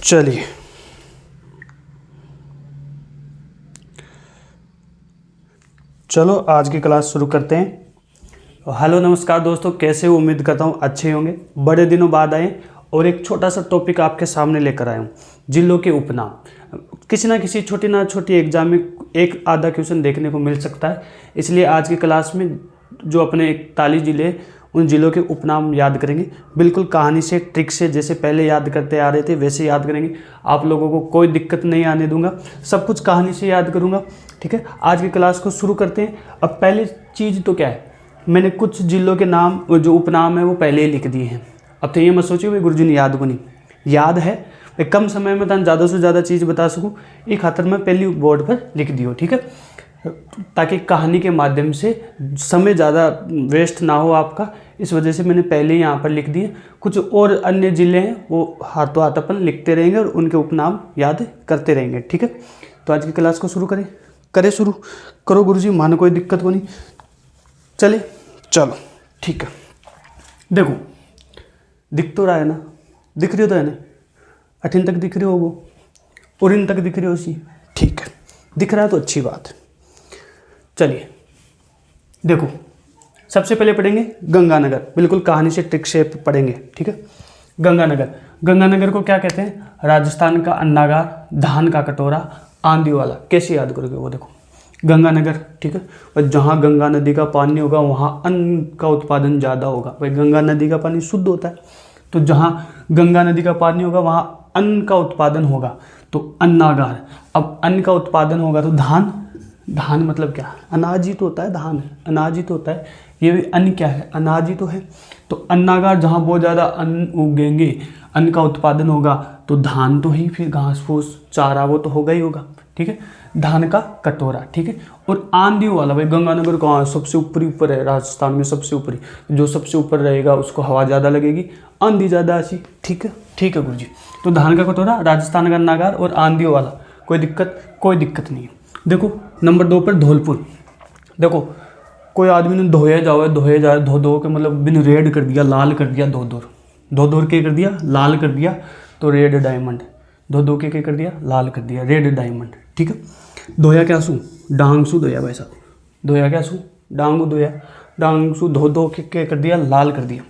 चलिए चलो आज की क्लास शुरू करते हैं। हेलो नमस्कार दोस्तों, कैसे हो? उम्मीद करता हूँ अच्छे होंगे। बड़े दिनों बाद आए और एक छोटा सा टॉपिक आपके सामने लेकर आया हूँ, जिलों के उपनाम। किसी ना किसी छोटी ना छोटी एग्जाम में एक आधा क्वेश्चन देखने को मिल सकता है, इसलिए आज की क्लास में जो अपने 41 जिले, उन जिलों के उपनाम याद करेंगे। बिल्कुल कहानी से, ट्रिक से, जैसे पहले याद करते आ रहे थे वैसे याद करेंगे। आप लोगों को कोई दिक्कत नहीं आने दूंगा, सब कुछ कहानी से याद करूंगा। ठीक है, आज की क्लास को शुरू करते हैं। अब पहली चीज़ तो क्या है, मैंने कुछ जिलों के नाम, जो उपनाम है वो पहले ही लिख दिए हैं। अब तो ये मत सोचिए भाई गुरुजी ने याद को नहीं, याद है। मैं कम समय में ज़्यादा से ज़्यादा चीज़ बता सकूँ, एक खातर मैं पहली बोर्ड पर लिख दियो। ठीक है, ताकि कहानी के माध्यम से समय ज़्यादा वेस्ट ना हो आपका, इस वजह से मैंने पहले ही यहाँ पर लिख दिए। कुछ और अन्य ज़िले हैं वो हाथों हाथ अपन लिखते रहेंगे और उनके उपनाम याद करते रहेंगे। ठीक है, तो आज की क्लास को शुरू करें शुरू करो गुरुजी, मानो कोई दिक्कत को नहीं। चले चलो ठीक है। देखो दिख तो रहा है ना, दिख रही हो तो है ना, 18 तक दिख रही हो वो और इन तक दिख रही हो उसी। ठीक है, दिख रहा है तो अच्छी बात है। चलिए देखो, सबसे पहले पढ़ेंगे गंगानगर, बिल्कुल कहानी से ट्रिक से पढ़ेंगे। ठीक है, गंगानगर को क्या कहते हैं? राजस्थान का अन्नागार, धान का कटोरा, आंधी वाला। कैसे याद करोगे वो देखो, गंगानगर। ठीक है, और जहाँ गंगा नदी का पानी होगा वहाँ अन्न का उत्पादन ज़्यादा होगा। भाई गंगा नदी का पानी शुद्ध होता है, तो जहाँ गंगा नदी का पानी होगा वहाँ अन्न का उत्पादन होगा, तो अन्नागार। अब अन्न का उत्पादन होगा तो धान, धान मतलब क्या? अनाज ही तो होता है, धान अनाज ही तो होता है। ये भी अन्न क्या है? अनाज ही तो है। तो अन्नागार जहाँ बहुत ज़्यादा अन्न उगेंगे, अन्न का उत्पादन होगा, तो धान तो ही, फिर घास फूस चारा वो तो होगा ही होगा। ठीक है, धान का कटोरा। ठीक है, और आंधी वाला, भाई गंगानगर कहाँ सबसे ऊपर है, राजस्थान में सबसे ऊपरी। जो सबसे ऊपर रहेगा उसको हवा ज़्यादा लगेगी, आंधी ज़्यादा आसी। ठीक है गुरुजी। तो धान का कटोरा, राजस्थान का नागार और आंधी वाला। कोई दिक्कत नहीं है। देखो नंबर 2 पर धौलपुर। देखो कोई आदमी ने धोया जाए, धो के मतलब बिन रेड कर दिया, लाल कर दिया, धो के कर दिया, लाल कर दिया, तो रेड डायमंड। धो के कर दिया, लाल कर दिया, रेड डायमंड। ठीक है, धोया क्या सू? डांग सू धोया भाई साहब। धोया क्या सू? डांगू धोया, डांग सू धो के कर दिया, लाल कर दिया।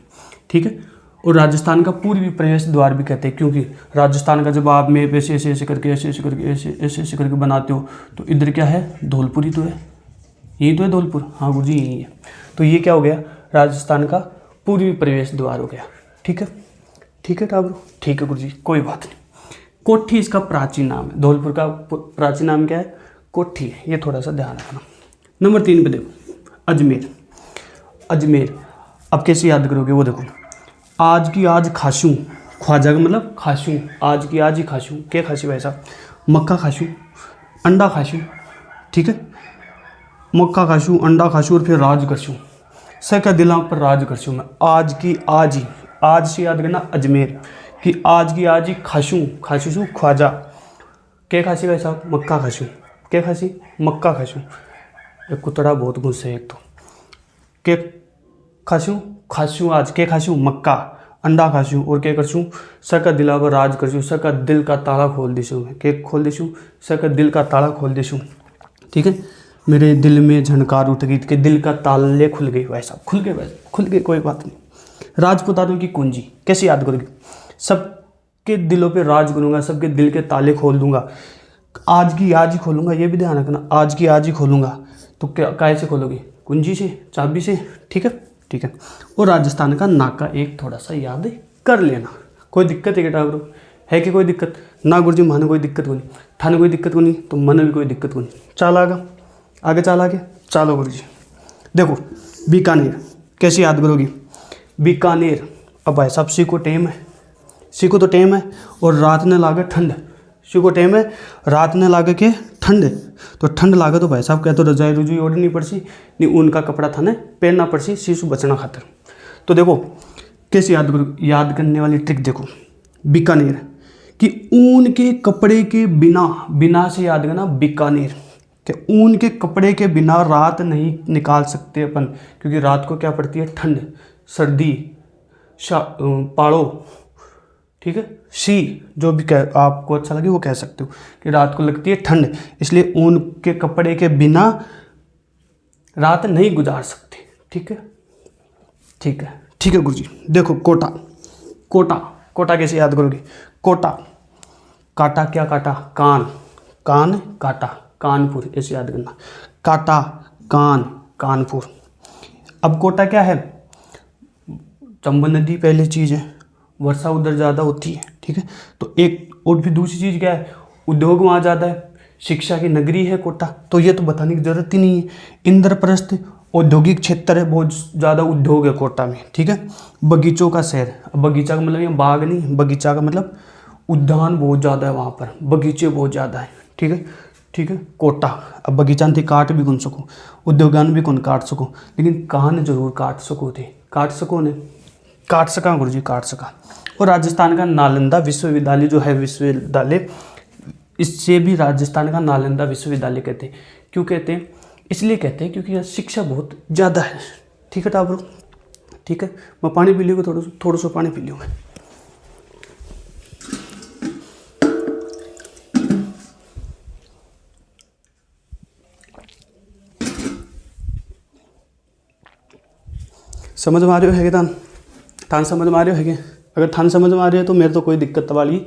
ठीक है, और राजस्थान का पूर्वी प्रवेश द्वार भी कहते हैं, क्योंकि राजस्थान का जब आप में ऐसे करके बनाते हो, तो इधर क्या है? धौलपुर ही तो है, यही तो है धौलपुर। हाँ गुरुजी यही है। तो ये क्या हो गया? राजस्थान का पूर्वी प्रवेश द्वार हो गया। ठीक है टाबरू, ठीक है गुरुजी, कोई बात नहीं। कोठी इसका प्राचीन नाम है, धौलपुर का प्राचीन नाम क्या है? कोठी है, ये थोड़ा सा ध्यान रखना। नंबर 3 पे देखो अजमेर। अब कैसे याद करोगे वो देखो, आज की आज खाशूँ, ख्वाजा का मतलब खाशूँ, आज की आज ही खाशूँ। क्या खाशू भाई साहब? मक्का खाशूँ, अंडा खाशूँ। ठीक है, मक्का खाशूँ, अंडा खाशूँ और फिर राज करशूँ। सका दिला पर राज करशूँ मैं, आज की आज ही। आज से याद करना अजमेर कि आज की आज ही खाशूँ ख्वाजा। क्या खासी भाई साहब? मक्का खाशूँ। क्या खासी? मक्का खाशूँ। एक कुतड़ा बहुत गुस्से है एक तो। क्या खाशूँ आज, क्या खाशूँ? मक्का, अंडा खाशूँ और क्या करशूँ? सका दिला पर राज करशूँ, सका दिल का ताला खोल देशूँ। क्या खोल देशूँ? सका दिल का ताला खोल देशूँ। ठीक है, मेरे दिल में झनकार उठ गई कि दिल का ताले खुल गए भाई साहब, खुल गए, कोई बात नहीं। राजपुतानों की कुंजी कैसे याद करोगे? सबके दिलों पे राज करूँगा, सबके दिल के ताले खोल दूंगा। आज की आज ही खोलूँगा, ये भी ध्यान रखना, आज की आज ही खोलूँगा। तो क्या कैसे खोलोगे? कुंजी से, चाबी से। ठीक है। और राजस्थान का नाका एक थोड़ा सा याद कर लेना। कोई दिक्कत है बेटा ब्रो? है कि कोई दिक्कत? ना गुरुजी मानो कोई दिक्कत को नहीं, थाने कोई दिक्कत को नहीं, तो मन भी कोई दिक्कत को नहीं। चल आगे चलो गुरुजी। देखो बीकानेर, कैसे याद करोगी? बीकानेर, अब भाई साहब सी को टेम है और रात ने लागे ठंड। सी को टेम है, रात ने लागे के ठंड, तो ठंड लागे तो भाई साहब क्या तो रजाई रुजाई ओढ़नी पड़सी, नहीं उनका कपड़ा थाने पहनना पड़सी शीशु बचना खातर। तो देखो कैसे याद करने वाली ट्रिक देखो, बीकानेर कि ऊन के कपड़े के बिना से याद करना बीकानेर, कि ऊन के कपड़े के बिना रात नहीं निकाल सकते अपन, क्योंकि रात को क्या पड़ती है? ठंड, सर्दी, पाड़ो, ठीक है। शी जो भी कह आपको अच्छा लगे वो कह सकते हो कि रात को लगती है ठंड, इसलिए ऊन के कपड़े के बिना रात नहीं गुजार सकते। ठीक है, ठीक है, ठीक है गुरुजी। देखो कोटा, कोटा, कोटा कैसे याद करोगे? कोटा, काटा क्या काटा? कान, कान काटा, कानपुर ऐसे याद करना। काटा कान, कानपुर। अब कोटा क्या है? चंबल नदी पहली चीज़ है, वर्षा उधर ज़्यादा होती है। ठीक है, तो एक और भी दूसरी चीज़ क्या है? उद्योग वहाँ ज़्यादा है, शिक्षा की नगरी है कोटा, तो ये तो बताने की जरूरत ही नहीं है। इंद्रप्रस्थ औद्योगिक क्षेत्र है, बहुत ज़्यादा उद्योग है कोटा में। ठीक है, बगीचों का शहर। अब बगीचा का मतलब ये बाग नहीं, बगीचा का मतलब उद्यान बहुत ज़्यादा है वहाँ पर, बगीचे बहुत ज़्यादा है। ठीक है, ठीक है, कोटा। अब बगीचा थी काट भी कौन सको, उद्योगान भी कौन काट सको, लेकिन कान जरूर काट सको थे, काट सको ने, काट सका गुरुजी, काट सका। और राजस्थान का नालंदा विश्वविद्यालय जो है, विश्वविद्यालय, इससे भी राजस्थान का नालंदा विश्वविद्यालय कहते हैं। क्यों कहते हैं? इसलिए कहते हैं क्योंकि यहाँ शिक्षा बहुत ज़्यादा है। ठीक है टाबरो, ठीक है। मैं पानी पी लूँगा, थोड़ा सा पानी पी लूँ मैं। समझ में आ रहे हो है कि थान समझ में आ रहे हो है कि? अगर थान समझ में आ रही है तो मेरे तो कोई दिक्कत वाली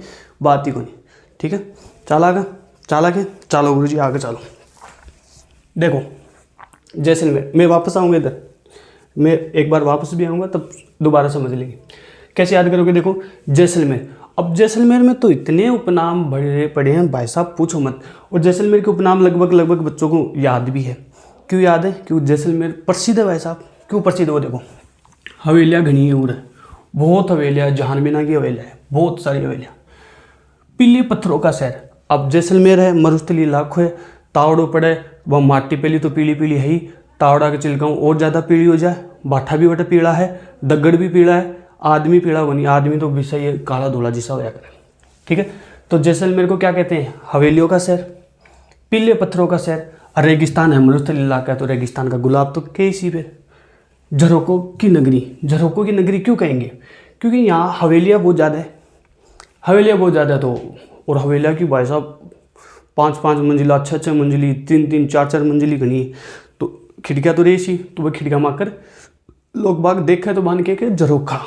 बात ही कोई नहीं। ठीक है, चला आगे, चला के चलो गुरुजी आगे चलो। देखो जैसलमेर, मैं वापस आऊँगा इधर, मैं एक बार वापस भी आऊँगा तब दोबारा समझ लेंगे। कैसे याद करोगे? देखो जैसलमेर, अब जैसलमेर में तो इतने उपनाम बड़े पड़े हैं भाई साहब, पूछो मत। और जैसलमेर के उपनाम लगभग बच्चों को याद भी है। क्यों याद है? क्यों जैसलमेर प्रसिद्ध है भाई साहब। क्यों प्रसिद्ध हो? देखो हवेलियाँ घनी है उधर, बहुत हवेलियाँ, जहानबीना की हवेलियाँ है, बहुत सारी हवेलियाँ। पीले पत्थरों का शहर, अब जैसलमेर है, मरुस्थली इलाको है, तावड़ो पड़े, वह माटी पहली तो पीली पीली है ही, तावड़ा के चिलकाऊँ और ज़्यादा पीली हो जाए, बाठा भी बटा पीला है, दगड़ भी पीला है, आदमी पीला बनी, आदमी तो विषय ये काला धोला जैसा होया करे। ठीक है, तो जैसलमेर को क्या कहते हैं? हवेलियों का शहर, पीले पत्थरों का शहर। रेगिस्तान है, मरुस्थली इलाका है, तो रेगिस्तान का गुलाब तो कैसी फिर। झरोकों की नगरी, झरोकों की नगरी क्यों कहेंगे? क्योंकि यहाँ हवेलियाँ बहुत ज़्यादा है, हवेलियाँ बहुत ज़्यादा। तो और हवेलियाँ की भाई साहब 5-5 मंजिला, 6-6 मंजिली, 3-3, 4-4 मंजिली घनी, तो खिड़कियाँ तो रेसी, तो वह खिड़कियाँ माकर लोग बाग देखे तो मान के झरोखा,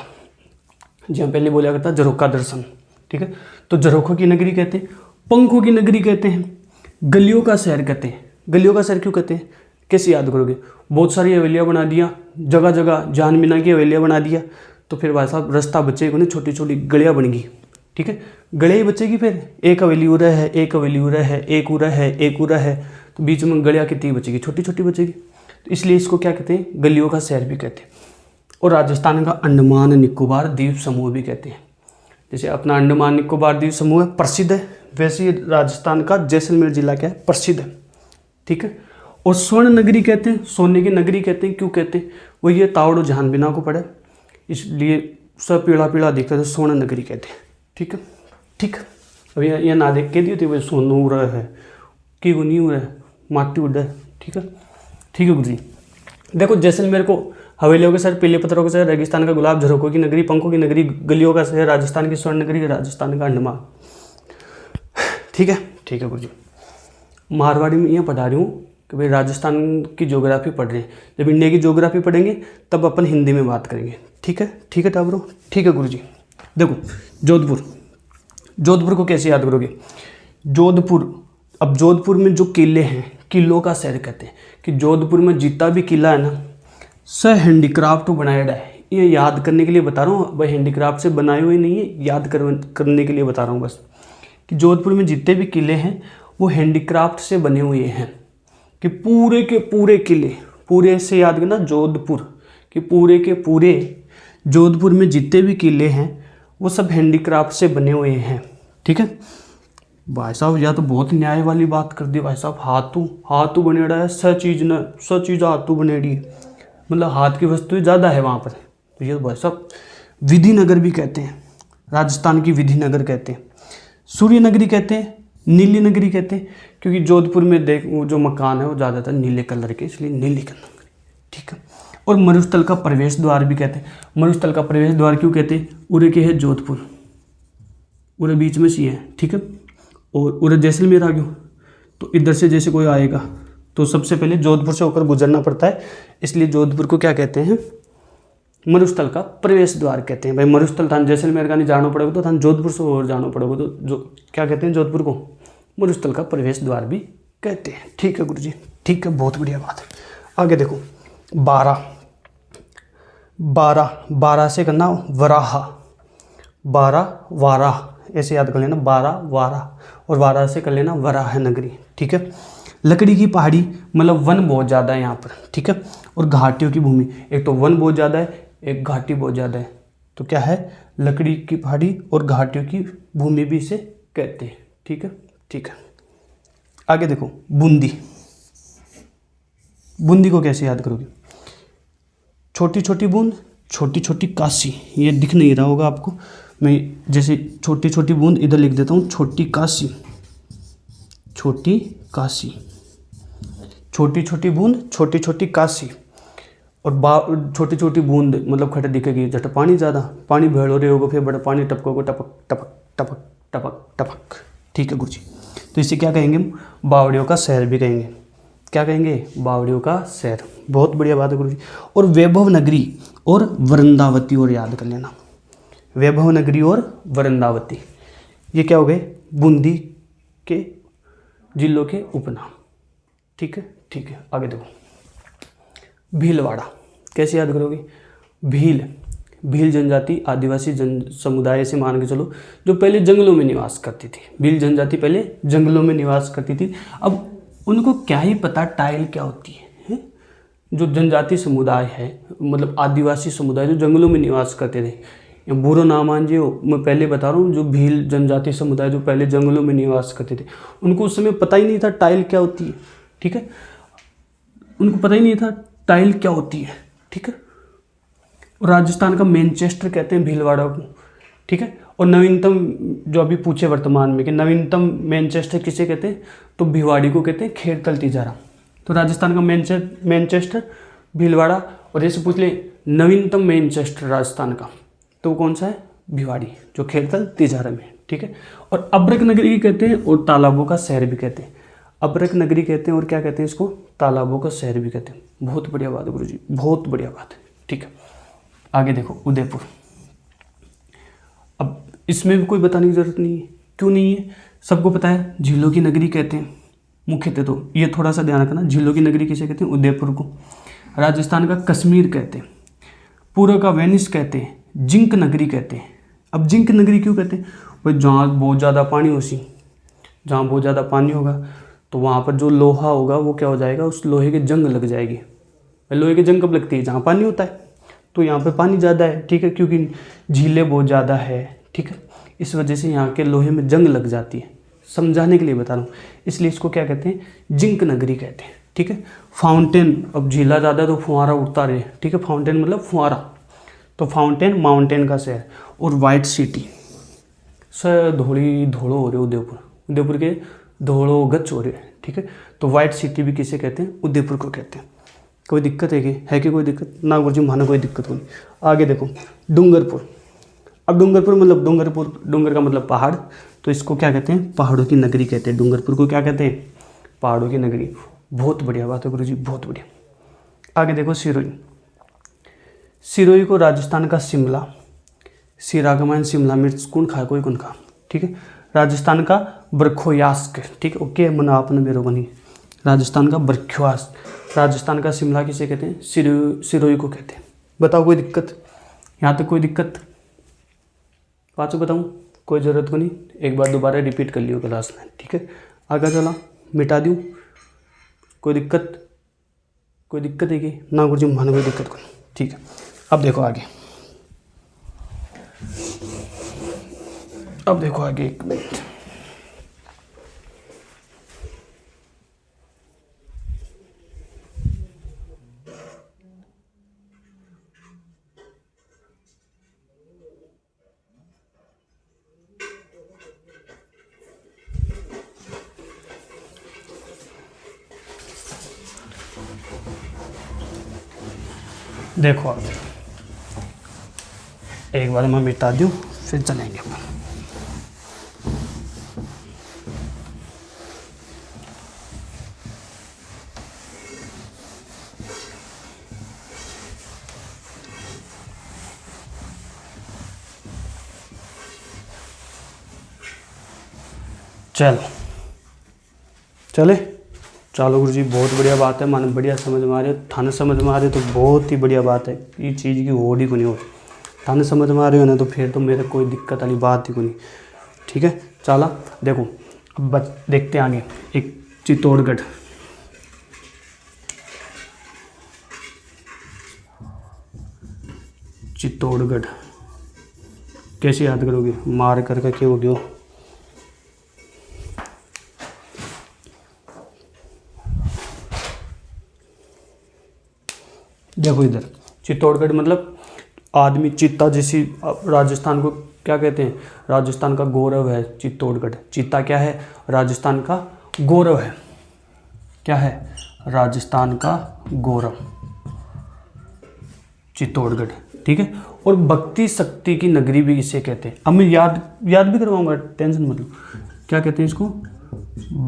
जहाँ पहले बोला करता झरोखा दर्शन। ठीक है, तो झरोखों की नगरी कहते हैं, पंखों की नगरी कहते हैं, गलियों का शहर कहते हैं। गलियों का शहर क्यों कहते हैं? कैसे याद करोगे? बहुत सारी हवेलियाँ बना दिया, जगह जगह जानबीना की हवेलियाँ बना दिया, तो फिर भाई साहब रास्ता बचेगा नहीं, छोटी छोटी गलियाँ बन गई। ठीक है, गलियाँ ही बचेगी, फिर एक हवेली उरा है, एक हवेली उरा है, एक उरा है, एक उरा है, तो बीच में गलियाँ कितनी बचेगी? छोटी छोटी बचेगी। तो इसलिए इसको क्या कहते हैं? गलियों का शहर भी कहते हैं। और राजस्थान का अंडमान निकोबार द्वीप समूह भी कहते हैं। जैसे अपना अंडमान निकोबार द्वीप समूह है, प्रसिद्ध है, वैसे ही राजस्थान का जैसलमेर जिला क्या है? प्रसिद्ध है। ठीक है, और स्वर्ण नगरी कहते हैं, सोने की नगरी कहते हैं। क्यों कहते हैं? वो ये तावड़ो जहानबीना को पड़े, इसलिए सब पीला पीला दिखता है, स्वर्ण नगरी कहते हैं। ठीक है, ठीक। अब यह ना देख के दिए थे भाई सोनू उड़ रहा है कि वो नहीं उड़ रहा है, माटी उड़ रहा है। ठीक है, ठीक है गुरु जी। देखो जैसलमेर को हवेलियों के शहर, पीले पत्थरों के शहर, रेगिस्तान का गुलाब, झरोकों की नगरी, पंखों की नगरी, गलियों का शहर, राजस्थान की स्वर्ण नगरी, राजस्थान का अंडमान। ठीक है, ठीक है गुरु जी। मारवाड़ी में यहाँ पढ़ा रही हूँ कि भाई राजस्थान की ज्योग्राफी पढ़ रहे हैं, जब इंडिया की ज्योग्राफी पढ़ेंगे तब अपन हिंदी में बात करेंगे। ठीक है, ठीक है टाबरो, ठीक है गुरुजी। देखो जोधपुर, जोधपुर को कैसे याद करोगे? जोधपुर, अब जोधपुर में जो किले हैं, किलों का शहर कहते हैं, कि जोधपुर में जितना भी किला है ना, सब हैंडीक्राफ्ट बनाया है। ये याद करने के लिए बता रहा हूँ, भाई हैंडीक्राफ्ट से बनाए हुए नहीं है, याद करने के लिए बता रहा हूँ बस, कि जोधपुर में जितने भी किले हैं वो हैंडीक्राफ्ट से बने हुए हैं। कि पूरे के पूरे किले, पूरे से याद करना जोधपुर, कि पूरे के पूरे जोधपुर में जितने भी किले हैं वो सब हैंडीक्राफ्ट से बने हुए हैं। ठीक है भाई साहब, यह तो बहुत न्याय वाली बात कर दी भाई साहब। हाथों बनेड़ा है, सब चीज़ हाथों बनेड़ी है, मतलब हाथ की वस्तुएं ज़्यादा है वहाँ पर। तो ये भाई साहब विधिनगर भी कहते हैं, राजस्थान की विधिनगर कहते हैं, सूर्य नगरी कहते हैं, नीली नगरी कहते हैं, क्योंकि जोधपुर में देख वो जो मकान है वो ज़्यादातर नीले कलर के, इसलिए नीली कलर। ठीक है, और मरुस्थल का प्रवेश द्वार भी कहते हैं। मरुस्थल का प्रवेश द्वार क्यों कहते हैं? उरे के है जोधपुर, उरे बीच में सी है, ठीक है। और उरे जैसलमेर आ गयो, तो इधर से जैसे कोई आएगा तो सबसे पहले जोधपुर से होकर गुजरना पड़ता है, इसलिए जोधपुर को क्या कहते हैं, मरुस्थल का प्रवेश द्वार कहते हैं। भाई मरुस्थल थान जैसलमेर का नहीं जाना पड़ेगा तो थान जोधपुर से और जाना पड़ेगा, तो जो क्या कहते हैं जोधपुर को मरुस्थल का प्रवेश द्वार भी कहते हैं। ठीक है गुरु जी, ठीक है, बहुत बढ़िया बात है। आगे देखो 12 12 से करना वराहा, 12 वाराह, ऐसे याद कर लेना, 12 वाराह, और 12 से कर लेना वराह नगरी, ठीक है। लकड़ी की पहाड़ी मतलब वन बहुत ज़्यादा है यहाँ पर, ठीक है। और घाटियों की भूमि, एक तो वन बहुत ज़्यादा है, एक घाटी बहुत ज़्यादा है, तो क्या है, लकड़ी की पहाड़ी और घाटियों की भूमि भी इसे कहते हैं, ठीक है, ठीक है। आगे देखो बूंदी, बूंदी को कैसे याद करोगे, छोटी छोटी बूंद, छोटी छोटी काशी, ये दिख नहीं रहा होगा आपको, मैं जैसे छोटी छोटी बूंद इधर लिख देता हूँ, छोटी काशी, छोटी काशी, छोटी छोटी बूंद, छोटी छोटी काशी। और छोटी छोटी बूंद मतलब खड़े दिखेगी, जट पानी ज़्यादा, पानी भेड़ हो रहे होगा, फिर बड़ा पानी टपकोगे, टपक टपक टपक टपक टपक, ठीक है गुरु जी। तो इसे क्या कहेंगे हम, बावड़ियों का शहर भी कहेंगे। क्या कहेंगे, बावड़ियों का शहर, बहुत बढ़िया बात है गुरु जी। और वैभव नगरी और वृंदावती, और याद कर लेना, वैभव नगरी और वृंदावती, ये क्या हो गए, बूंदी के जिलों के उपनाम, ठीक है, ठीक है। आगे देखो भीलवाड़ा, कैसे याद करोगे, भील जनजाति आदिवासी जन समुदाय से मान के चलो जो पहले जंगलों में निवास करती थी। भील जनजाति पहले जंगलों में निवास करती थी। अब उनको क्या ही पता टाइल क्या होती है? जो जनजाति समुदाय है, मतलब आदिवासी समुदाय जो जंगलों में निवास करते थे, बुरो ना मानजिए, मैं पहले बता रहा हूँ, जो भील जनजाति समुदाय जो पहले जंगलों में निवास करते थे, उनको उस समय पता ही नहीं था टाइल क्या होती है, ठीक है, उनको पता ही नहीं था टाइल क्या होती है, ठीक है। और राजस्थान का मैनचेस्टर कहते हैं भीलवाड़ा को, ठीक है। और नवीनतम जो अभी पूछे वर्तमान में कि नवीनतम मैनचेस्टर किसे कहते हैं, तो भिवाड़ी को कहते हैं, खेड़तल तिजारा। तो राजस्थान का मैनचेस्टर भीलवाड़ा, और जैसे पूछ ले नवीनतम मैनचेस्टर राजस्थान का, तो कौन सा है, भिवाड़ी, जो खेड़तल तिजारा में, ठीक है। और अब्रक नगरी भी कहते हैं और तालाबों का शहर भी कहते हैं। अब्रक नगरी कहते हैं और क्या कहते हैं इसको, तालाबों का शहर भी कहते हैं। बहुत बढ़िया बात है गुरु जी, बहुत बढ़िया बात है, ठीक है। आगे देखो उदयपुर, अब इसमें भी कोई बताने की जरूरत नहीं है, क्यों नहीं है, सबको पता है, झीलों की नगरी कहते हैं मुख्यतः, तो ये थोड़ा सा ध्यान रखना, झीलों की नगरी किसे कहते हैं, उदयपुर को। राजस्थान का कश्मीर कहते हैं, पूर्व का वेनिस कहते हैं, जिंक नगरी कहते हैं। अब जिंक नगरी क्यों कहते हैं, भाई जहाँ बहुत ज़्यादा पानी होगी, जहाँ बहुत ज़्यादा पानी होगा तो वहाँ पर जो लोहा होगा वो क्या हो जाएगा, उस लोहे की जंग लग जाएगी। लोहे की जंग कब लगती है, जहाँ पानी होता है, तो यहाँ पे पानी ज़्यादा है, ठीक है, क्योंकि झीलें बहुत ज़्यादा है, ठीक है, इस वजह से यहाँ के लोहे में जंग लग जाती है, समझाने के लिए बता रहा हूँ, इसलिए इसको क्या कहते हैं, जिंक नगरी कहते हैं, ठीक है। फाउंटेन, अब झीला ज़्यादा तो फुहारा उठता रहे, ठीक है, फाउंटेन मतलब फुहारा, तो फाउंटेन माउंटेन का शहर। और वाइट सिटी, सर धोड़ो हो रहे उदयपुर के धोड़ो गच हो रहे हैं, ठीक है, तो वाइट सिटी भी किसे कहते हैं, उदयपुर को कहते हैं। कोई दिक्कत है कि कोई दिक्कत ना गुरु जी, मानो कोई दिक्कत नहीं। आगे देखो डूंगरपुर, अब डूंगरपुर मतलब डूंगर का मतलब पहाड़, तो इसको क्या कहते हैं, पहाड़ों की नगरी कहते हैं। डूंगरपुर को क्या कहते हैं, पहाड़ों की नगरी। बहुत बढ़िया बात है गुरु जी, बहुत बढ़िया। आगे देखो सिरोही, सिरोही को राजस्थान का शिमला, सिरागमान शिमला मिर्च कौन खा कोई कौन खा, ठीक है। राजस्थान का बरखोयास्क, ठीक है, ओके, मना आपने मेरे को नहीं, राजस्थान का बरखोयास्क। राजस्थान का शिमला किसे कहते हैं, सिरोही को कहते हैं। बताओ कोई दिक्कत, यहाँ तक कोई दिक्कत, पाँचों बताऊँ, कोई ज़रूरत को नहीं, एक बार दोबारा रिपीट कर लियो क्लास में, ठीक है। आगे चला, मिटा दूँ, कोई दिक्कत है कि ना गुरु जी, मानो कोई दिक्कत को नहीं, ठीक है। अब देखो आगे, एक मिनट, देखो अब एक बार मैं मिटा दूँ फिर चलेंगे अपन। चलो चले, चलो गुरु जी बहुत बढ़िया बात है, माने बढ़िया समझ में आ रही है, थाने समझ में आ रही है तो बहुत ही बढ़िया बात है। ये चीज़ की होड़ ही को नहीं हो, थाने समझ में आ रही हो ना तो फिर तो मेरे कोई दिक्कत वाली बात ही को नहीं। ठीक है, चला देखो अब देखते हैं आगे। एक चित्तौड़गढ़, चित्तौड़गढ़ कैसे याद करोगे, मार करके क्या हो गया। देखो इधर चित्तौड़गढ़ मतलब आदमी चीता जैसी, राजस्थान को क्या कहते हैं, राजस्थान का गौरव है चित्तौड़गढ़। चीता क्या है, राजस्थान का गौरव है। क्या है, राजस्थान का गौरव चित्तौड़गढ़। ठीक है, और भक्ति शक्ति की नगरी भी इसे कहते हैं। अब मैं याद भी करवाऊंगा, टेंशन मत लो। क्या कहते हैं इसको,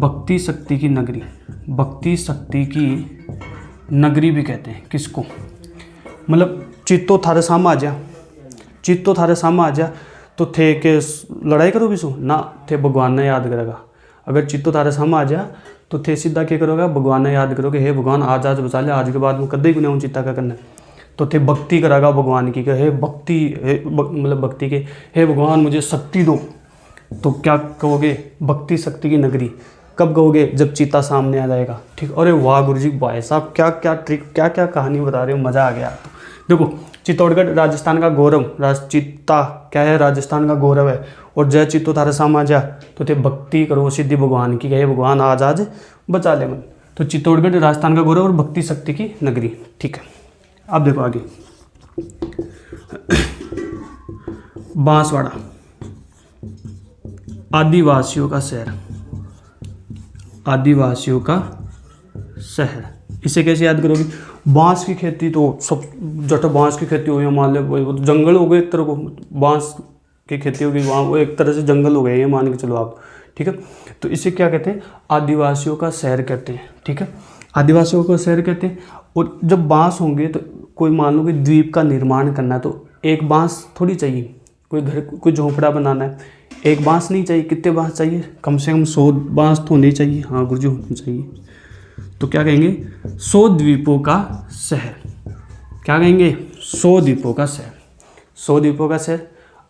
भक्ति शक्ति की नगरी, भक्ति शक्ति की नगरी भी कहते हैं। किसको, मतलब चित्तो थारे सामने आ जा, चित्तो थारे सामने आ जा तो थे के लड़ाई करोगे सो ना, थे भगवान ने याद करेगा। अगर चित्तो थारे सामने आ जा तो थे सीधा क्या करोगे, भगवान ने याद करोगे, हे भगवान आज बचा ले, आज के बाद में कदे ही नहीं चित्ता का करना। तो थे भक्ति करागा भगवान की, हे भक्ति, मतलब भक्ति के, हे भगवान मुझे शक्ति दो। तो क्या कहोगे, भक्ति शक्ति की नगरी। कब कहोगे, जब चीता सामने आ जाएगा। ठीक, अरे वाह गुरु जी, भाई साहब क्या क्या ट्रिक, क्या क्या कहानी बता रहे हो, मज़ा आ गया। देखो चित्तौड़गढ़ राजस्थान का गौरव, चीता क्या है, राजस्थान का गौरव है। और जय चित्तो थारे सामने आ जा तो थे भक्ति करो सिद्धि भगवान की, हे भगवान आज बचा ले मन। तो चित्तौड़गढ़ राजस्थान का गौरव और भक्ति शक्ति की नगरी। ठीक है, अब देखो आगे, बांसवाड़ा आदिवासियों का शहर, आदिवासियों का शहर। इसे कैसे याद करोगे, बांस की खेती तो सब जट बांस की खेती हुई, मान लो वो तो जंगल हो गए एक तरह को, बांस की खेती होगी वहाँ, वो एक तरह से जंगल हो गए ये मान के चलो आप। ठीक है, तो इसे क्या कहते हैं, आदिवासियों का शहर कहते हैं। ठीक है, आदिवासियों का शहर कहते हैं। और जब बांस होंगे तो कोई मान लो कि द्वीप का निर्माण करना है तो एक बांस थोड़ी चाहिए, कोई घर कोई झोंपड़ा बनाना है, एक बांस नहीं चाहिए, कितने बांस चाहिए, कम से कम 100 बांस तो होने चाहिए। हाँ गुरुजी होने चाहिए। तो क्या कहेंगे, 100 द्वीपों का शहर। क्या कहेंगे, 100 द्वीपों का शहर, 100 द्वीपों का शहर,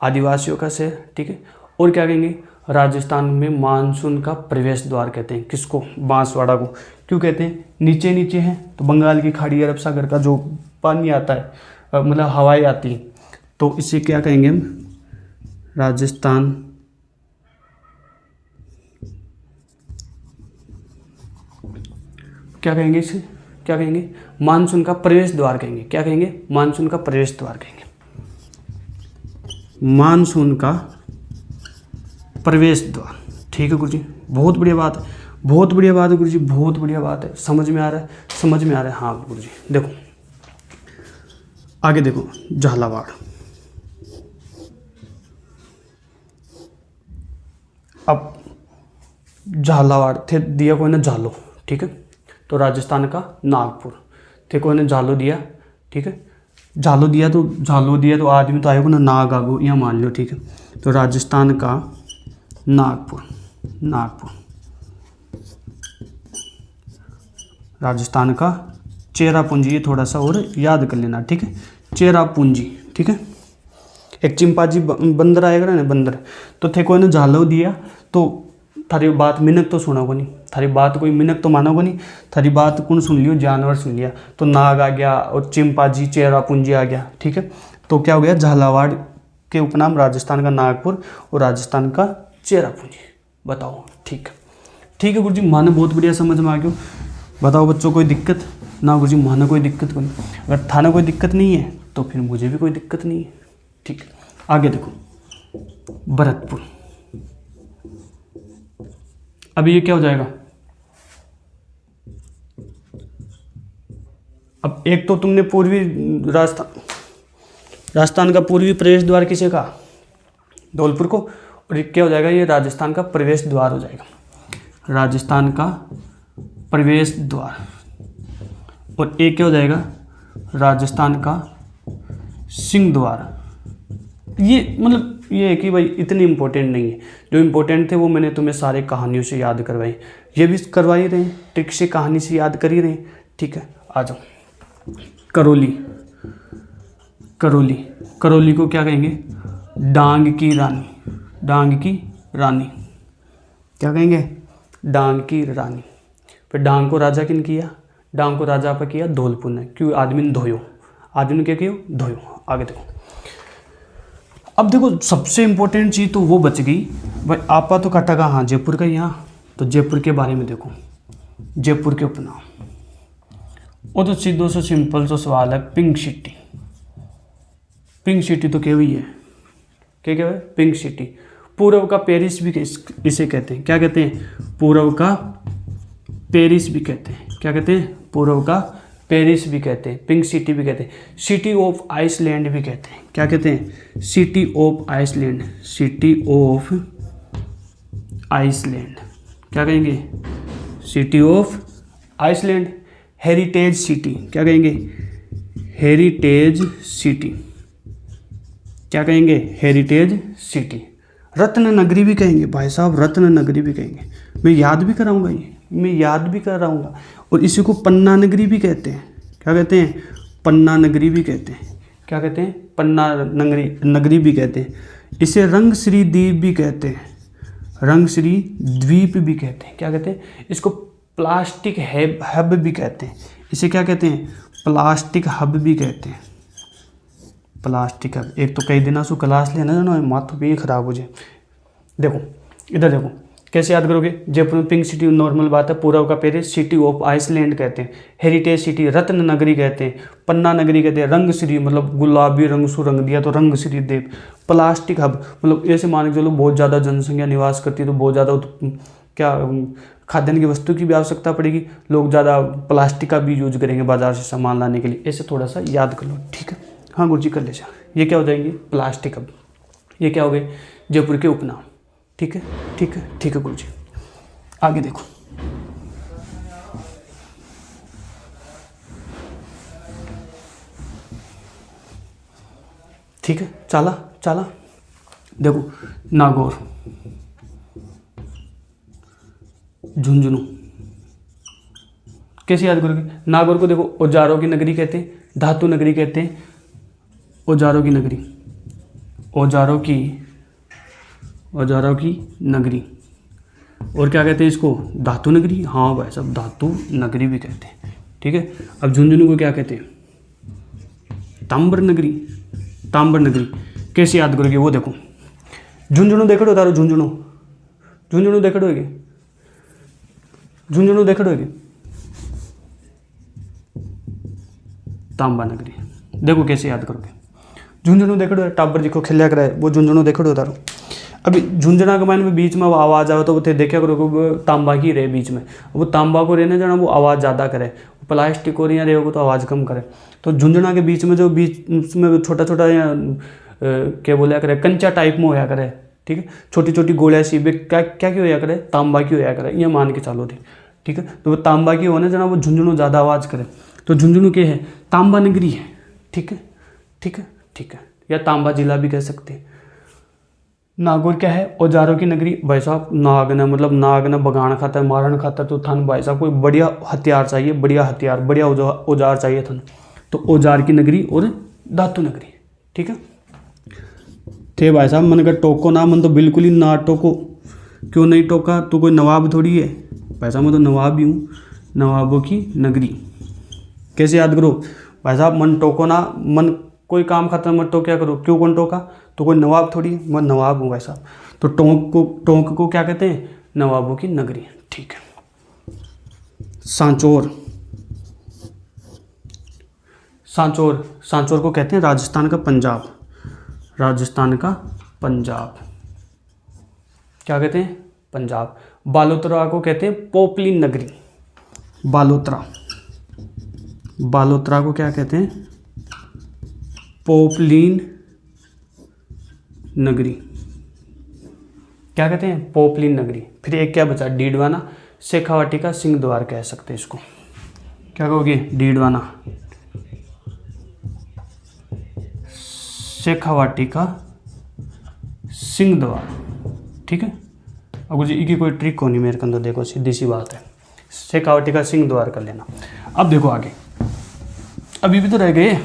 आदिवासियों का शहर। ठीक है, और क्या कहेंगे, राजस्थान में मानसून का प्रवेश द्वार कहते हैं। किसको, बांसवाड़ा को। क्यों कहते हैं, नीचे नीचे है तो बंगाल की खाड़ी, अरब सागर का जो पानी आता है, मतलब हवाएं आती हैं, तो इसे क्या कहेंगे हम, राजस्थान क्या कहेंगे, इसे क्या कहेंगे, मानसून का प्रवेश द्वार कहेंगे। क्या कहेंगे, मानसून का प्रवेश द्वार कहेंगे, मानसून का प्रवेश द्वार। ठीक है गुरुजी, बहुत बढ़िया बात है, बहुत बढ़िया बात है गुरुजी, बहुत बढ़िया बात है। समझ में आ रहा है, समझ में आ रहा है। हाँ गुरुजी, देखो आगे देखो, झालावाड़, अब झालावाड़ थे दिया कोई ने झालो। ठीक है, तो राजस्थान का नागपुर थे कोई ने झालो दिया। ठीक है, झालो दिया तो आदमी तो आएगा ना, नाग आगो यहाँ मान लो। ठीक है, तो राजस्थान का नागपुर, नागपुर राजस्थान का चेरापूंजी, ये थोड़ा सा और याद कर लेना। ठीक है, चेरापूंजी। ठीक है, एक चिंपांजी बंदर आएगा ना, बंदर, तो थे कोई ने झालो दिया तो थारी बात मिनक तो सुना को नहीं, थारी बात कोई मिनक तो माना को नहीं, थारी बात कौन सुन लियो, जानवर सुन लिया। तो नाग आ गया और चिंपांजी चेरापूंजी आ गया। ठीक है, तो क्या हो गया, झालावाड़ के उपनाम राजस्थान का नागपुर और राजस्थान का चेरापूंजी। बताओ, ठीक है गुरुजी, माने बहुत बढ़िया समझ में आ गया। बताओ बच्चों, कोई दिक्कत ना गुरुजी, माने कोई दिक्कत को नहीं। अगर थाने कोई दिक्कत नहीं है तो फिर मुझे भी कोई दिक्कत नहीं है। ठीक है, आगे देखो, भरतपुर। अब ये क्या हो जाएगा, अब एक तो तुमने पूर्वी राजस्थान का पूर्वी प्रवेश द्वार किसे कहा, धौलपुर को। और ये क्या हो जाएगा, ये राजस्थान का प्रवेश द्वार हो जाएगा, राजस्थान का प्रवेश द्वार। और एक क्या हो जाएगा, राजस्थान का सिंह द्वार। ये मतलब ये है कि भाई इतने इंपॉर्टेंट नहीं है, जो इंपॉर्टेंट थे वो मैंने तुम्हें सारे कहानियों से याद करवाए, ये भी करवा ही रहे हैं, ट्रिक से कहानी से याद कर ही रहे हैं। ठीक है, आ जाओ। करौली, करौली, करौली को क्या कहेंगे? डांग की रानी, डांग की रानी, क्या कहेंगे? डांग की रानी। फिर डांग को राजा किन किया? डांग को राजा पर किया धौलपुर ने, क्यों? आदमी ने धोयो, आदमी ने क्या किया? धोयो। आगे देखो, अब देखो सबसे इंपॉर्टेंट चीज़ तो वो बच गई भाई, आपा तो कटा का हाँ जयपुर का यहाँ, तो जयपुर के बारे में देखो, जयपुर के उपनाम। वो तो सीधो से सिंपल सा सवाल है, पिंक सिटी। पिंक सिटी तो क्या हुई है? क्या क्या है? Pink city. पूर्व का पेरिस भी इसे कहते हैं, क्या कहते हैं? पूर्व का पेरिस भी कहते हैं, क्या कहते हैं? पूर्व का पेरिस भी कहते हैं, पिंक सिटी भी कहते हैं, सिटी ऑफ आइसलैंड भी कहते हैं, क्या कहते हैं? City of Iceland, city of Iceland, क्या कहेंगे? City of Iceland. Heritage city, क्या कहेंगे? हेरिटेज सिटी, क्या कहेंगे? Heritage city. रत्न नगरी भी कहेंगे भाई साहब, रत्न नगरी भी कहेंगे। मैं याद भी कराऊंगा, ये मैं याद भी कराऊंगा। और इसी को पन्ना नगरी भी कहते हैं, क्या कहते हैं? पन्ना नगरी भी कहते हैं, क्या कहते हैं? पन्ना नगरी भी कहते हैं। इसे रंगश्री द्वीप भी कहते हैं, रंगश्री द्वीप भी कहते हैं, क्या कहते हैं? इसको प्लास्टिक हब भी कहते हैं, इसे क्या कहते हैं? प्लास्टिक हब भी कहते हैं, प्लास्टिक हब। एक तो कई दिनों से क्लास लेना ना, माथा भी खराब हो जाए। देखो इधर देखो, कैसे याद करोगे? जयपुर में पिंक सिटी नॉर्मल बात है, पूर्व का पेरिस, सिटी ऑफ आइसलैंड कहते हैं, हेरिटेज सिटी रत्न नगरी कहते हैं, पन्ना नगरी कहते हैं, रंगश्री मतलब गुलाबी रंग सु रंग दिया तो रंगश्री द्वीप, प्लास्टिक हब मतलब ऐसे मान के चलो बहुत ज़्यादा जनसंख्या निवास करती है तो बहुत ज़्यादा क्या खाद्यान्न की वस्तु की भी आवश्यकता पड़ेगी, लोग ज़्यादा प्लास्टिक का भी यूज करेंगे बाजार से सामान लाने के लिए, ऐसे थोड़ा सा याद कर लो। ठीक है, हाँ गुरुजी कर ले जा। ये क्या हो जाएंगे? Plastic hub. ये क्या हो गए? जयपुर के उपनाम। ठीक है, ठीक है, ठीक है गुरुजी। आगे देखो, ठीक है, चला चला। देखो नागौर, झुंझुनू, कैसे याद करोगे? नागौर को देखो औजारों की नगरी कहते हैं, धातु नगरी कहते हैं, औजारों की नगरी, औजारों की नगरी। और क्या कहते हैं इसको? धातु नगरी। हाँ भाई साहब, धातु नगरी भी कहते हैं। ठीक है, अब झुंझुनू को क्या कहते हैं? ताम्र नगरी, ताम्र नगरी। कैसे याद करोगे? वो देखो, झुंझुनू देखो तारो, झुंझुनू, झुंझुनू देखो, झुंझुनू देखो, तांबा नगरी। देखो कैसे याद करोगे? झुंझुनू देखो, टाबर जी को खिल्या कराए वो झुंझुनू देखो तारो। अभी झुंझुना के मायने में बीच में वो आवाज़ आवे तो वो देखा करो वो तांबा की रहे बीच में, वो तांबा को रहने जाना वो आवाज़ ज़्यादा करे, प्लास्टिक और यहाँ रहेगा तो आवाज़ कम करे। तो झुंझुना के बीच में जो बीच में छोटा छोटा क्या बोला करे, कंचा टाइप में होया करे। ठीक है, छोटी छोटी गोलियाँ सी क्या क्या होया करे? तांबा की होया करे, ये मान के चालो थी। ठीक है, तो वो तांबा की होने जाना वो झुंझुनू ज़्यादा आवाज़ करे, तो झुंझुनू के है? तांबा नगरी है। ठीक है, ठीक है, ठीक है, या तांबा जिला भी कह सकते हैं। नागौर क्या है? औजारों की नगरी। भाई साहब नाग ने मतलब नाग ने बगान खाता है, मारन खाता है, तो थान भाई साहब कोई बढ़िया हथियार चाहिए, बढ़िया हथियार, बढ़िया औजार चाहिए थान, तो औजार की नगरी और धातु नगरी। ठीक है, थे भाई साहब मन का टोको ना, मन तो बिल्कुल ही ना टोको। क्यों नहीं टोका? तो कोई नवाब थोड़ी है भाई साहब, मैं तो नवाब ही हूँ, नवाबों की नगरी। कैसे याद करो? भाई साहब मन टोको ना, मन कोई काम खत्म मत टोक क्या करो, क्यों कौन टोका? तो कोई नवाब थोड़ी है, मैं नवाब हूँ भाई साहब। तो टोंक को क्या कहते हैं? नवाबों की नगरी। ठीक है, सांचौर, सांचौर, सांचौर को कहते हैं राजस्थान का पंजाब, राजस्थान का पंजाब, क्या कहते हैं? पंजाब। बालोतरा को कहते हैं पोपली नगरी, बालोतरा, बालोतरा को क्या कहते हैं? पोपलीन नगरी, क्या कहते हैं? पोपलीन नगरी। फिर एक क्या बचा? डीडवाना, शेखावाटी का सिंह द्वार कह सकते हैं इसको, क्या कहोगे? डीडवाना, शेखावाटी का सिंह द्वार। ठीक है, अब गुरुजी इसकी कोई ट्रिक को नहीं मेरे को, अंदर देखो सीधी सी बात है, शेखावटी का सिंह द्वार कर लेना। अब देखो आगे, अभी भी तो रह गए,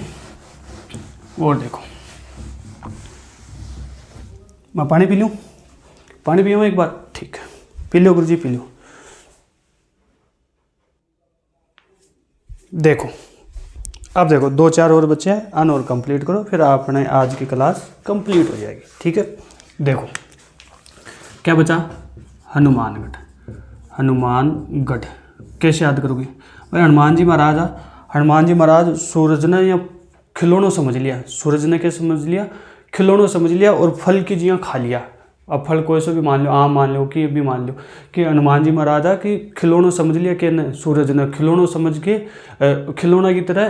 और देखो मैं पानी पी लूँ, पानी पियो एक बार, ठीक है पी लो गुरुजी पी लो। देखो अब देखो 2-4 और बच्चे हैं, अन और कंप्लीट करो, फिर आपने आज की क्लास कंप्लीट हो जाएगी। ठीक है, देखो क्या बचा, हनुमानगढ़। हनुमानगढ़ कैसे याद करोगे भाई, हनुमान जी महाराज, हनुमान जी महाराज सूरज ने या खिलौनों समझ लिया, सूरज ने क्या समझ लिया, खिलौनों समझ लिया, और फल की जियाँ खा लिया। अब फल कोई से भी मान लो, आम मान लो, कि भी मान लो कि हनुमान जी महाराजा कि खिलौनों समझ लिया, कि न सूरज ने खिलौनों समझ के खिलौना की तरह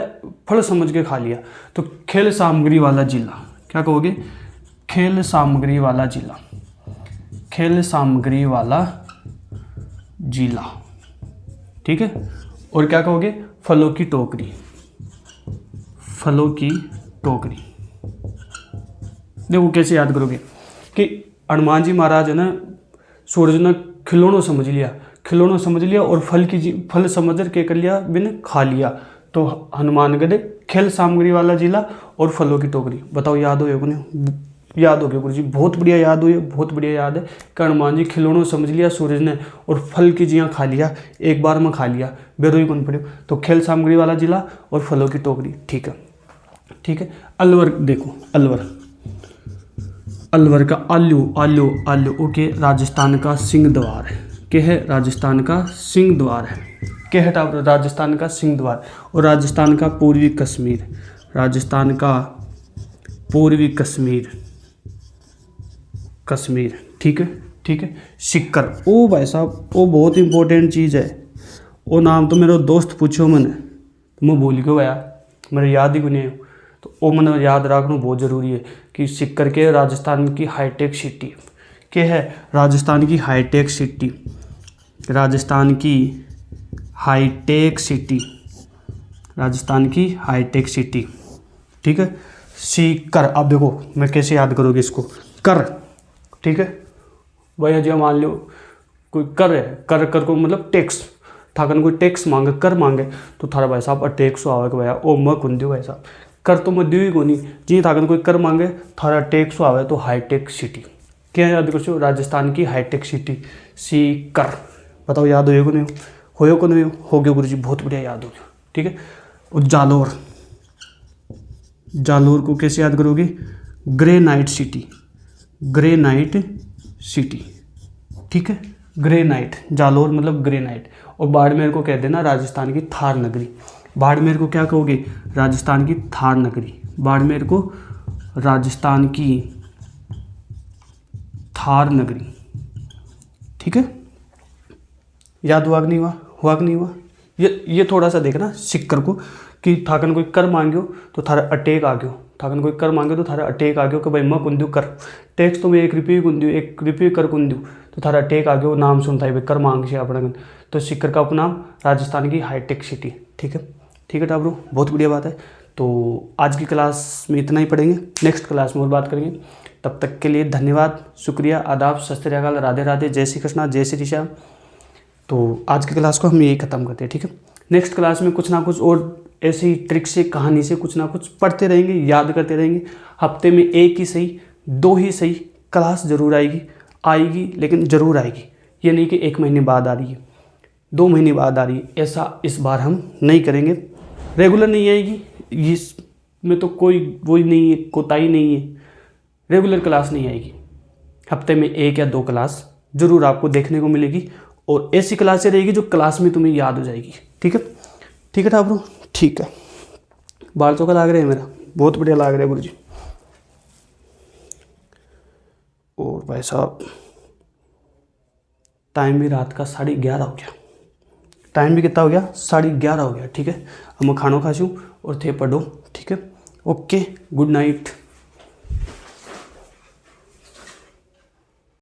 फल समझ के खा लिया। तो खेल सामग्री वाला जिला, क्या कहोगे, खेल सामग्री वाला जिला, खेल सामग्री वाला जिला। ठीक है, और क्या कहोगे, फलों की टोकरी, फलों की टोकरी। देखो कैसे याद करोगे कि हनुमान जी महाराज ने सूरज ने खिलौनों समझ लिया, खिलौनों समझ लिया, और फल समझ के कर लिया, बिन खा लिया। तो हनुमानगढ़ खेल सामग्री वाला जिला और फलों की टोकरी। बताओ याद हो या नहीं, याद हो गया गुरुजी, बहुत बढ़िया याद हुई, बहुत बढ़िया याद है कि हनुमान जी खिलौनों समझ लिया सूरज ने, और फल की जियाँ खा लिया, एक बार में खा लिया, बेरोई कौन पड़े। तो खेल सामग्री वाला जिला और फलों की टोकरी। ठीक है, ठीक है। अलवर देखो, अलवर, अलवर का आलू, आलू, आलू ओके, राजस्थान का सिंह द्वार है, क्या है, राजस्थान का सिंह द्वार है, क्या है राजस्थान का सिंह द्वार। और राजस्थान का पूर्वी कश्मीर, राजस्थान का पूर्वी कश्मीर, कश्मीर। ठीक है, ठीक है। सिक्कर, ओ भाई साहब वो बहुत इंपॉर्टेंट चीज़ है, वो नाम तो मेरा दोस्त पूछो मैंने, तो मैं भूल गया यार, मेरे याद ही को नहीं है। तो वो मैंने याद रखना बहुत ज़रूरी है कि सिक्कर के राजस्थान की हाईटेक सिटी, क्या है, राजस्थान की हाईटेक सिटी, राजस्थान की हाईटेक सिटी, राजस्थान की हाईटेक सिटी। ठीक है, सीकर। अब देखो मैं कैसे याद करोगे इसको, कर। ठीक है भैया जी, मान लो कोई कर है, कर कर को मतलब टैक्स, थाकन कोई टैक्स मांगे, कर मांगे, तो थारा भाई साहब टैक्स आवे कि भैया ओ मैं कौन दूँ भाई साहब, कर तो मैं दूँ ही कौन, जी थाकन कोई कर मांगे थारा टैक्स आवे, तो हाईटेक सिटी। क्या याद करो, राजस्थान की हाईटेक सिटी सीकर। बताओ याद हो नहीं हो को नहीं हो गया गुरु जी, बहुत बढ़िया याद हो गया। ठीक है, और जालोर, जालोर को कैसे याद करोगे, ग्रेनाइट सिटी, ग्रेनाइट सिटी। ठीक है, ग्रेनाइट, जालोर मतलब ग्रेनाइट। और बाड़मेर को कह देना राजस्थान की थार नगरी, बाड़मेर को क्या कहोगे, राजस्थान की थार नगरी, बाड़मेर को राजस्थान की थार नगरी। ठीक है, याद हुआ कि नहीं हुआ, हुआ कि नहीं हुआ। ये थोड़ा सा देखना सिक्कर को, कि थाकन कोई कर मांगियो तो थारा अटैक आ गयो, थाकन कोई कर मांगे तो थारा अटैक आ गयो कि भाई मैं कुन दूँ कर, टैक्स तो मैं 1 रुपये कुन दूँ, 1 रुपये कर कुन दूँ, तो थारा अटैक आ गयो, नाम सुनता है भाई कर मांग से अपना। तो सिक्कर का उपनाम राजस्थान की हाईटेक सिटी। ठीक है, ठीक है टाबरू, बहुत बढ़िया बात है। तो आज की क्लास में इतना ही पढ़ेंगे, नेक्स्ट क्लास में और बात करेंगे। तब तक के लिए धन्यवाद, शुक्रिया, आदाब, सत श्री अकाल, राधे राधे, जय श्री कृष्णा, जय श्री श्याम। तो आज की क्लास को हम यही ख़त्म करते हैं। ठीक है, नेक्स्ट क्लास में कुछ ना कुछ और ऐसी ट्रिक से, कहानी से कुछ ना कुछ पढ़ते रहेंगे, याद करते रहेंगे। हफ्ते में 1 ही सही, 2 ही सही क्लास ज़रूर आएगी, लेकिन ज़रूर आएगी। ये नहीं कि 1 महीने बाद आ रही है, 2 महीने बाद आ रही है, ऐसा इस बार हम नहीं करेंगे। रेगुलर नहीं आएगी, इसमें तो कोई वही नहीं है, कोताही नहीं है, रेगुलर क्लास नहीं आएगी। हफ्ते में 1 या 2 क्लास ज़रूर आपको देखने को मिलेगी, और ऐसी क्लासें रहेगी जो क्लास में तुम्हें याद हो जाएगी। ठीक है, ठीक है ठाकुर, ठीक है। बाल तो का लाग रहे हैं मेरा, बहुत बढ़िया लाग रहा है गुरुजी। और भाई साहब टाइम भी रात का 11:30 हो गया, टाइम भी कितना हो गया, 11:30 हो गया। ठीक है, अब मैं खाना खाऊँ और थे पढ़ो। ठीक है, ओके, गुड नाइट।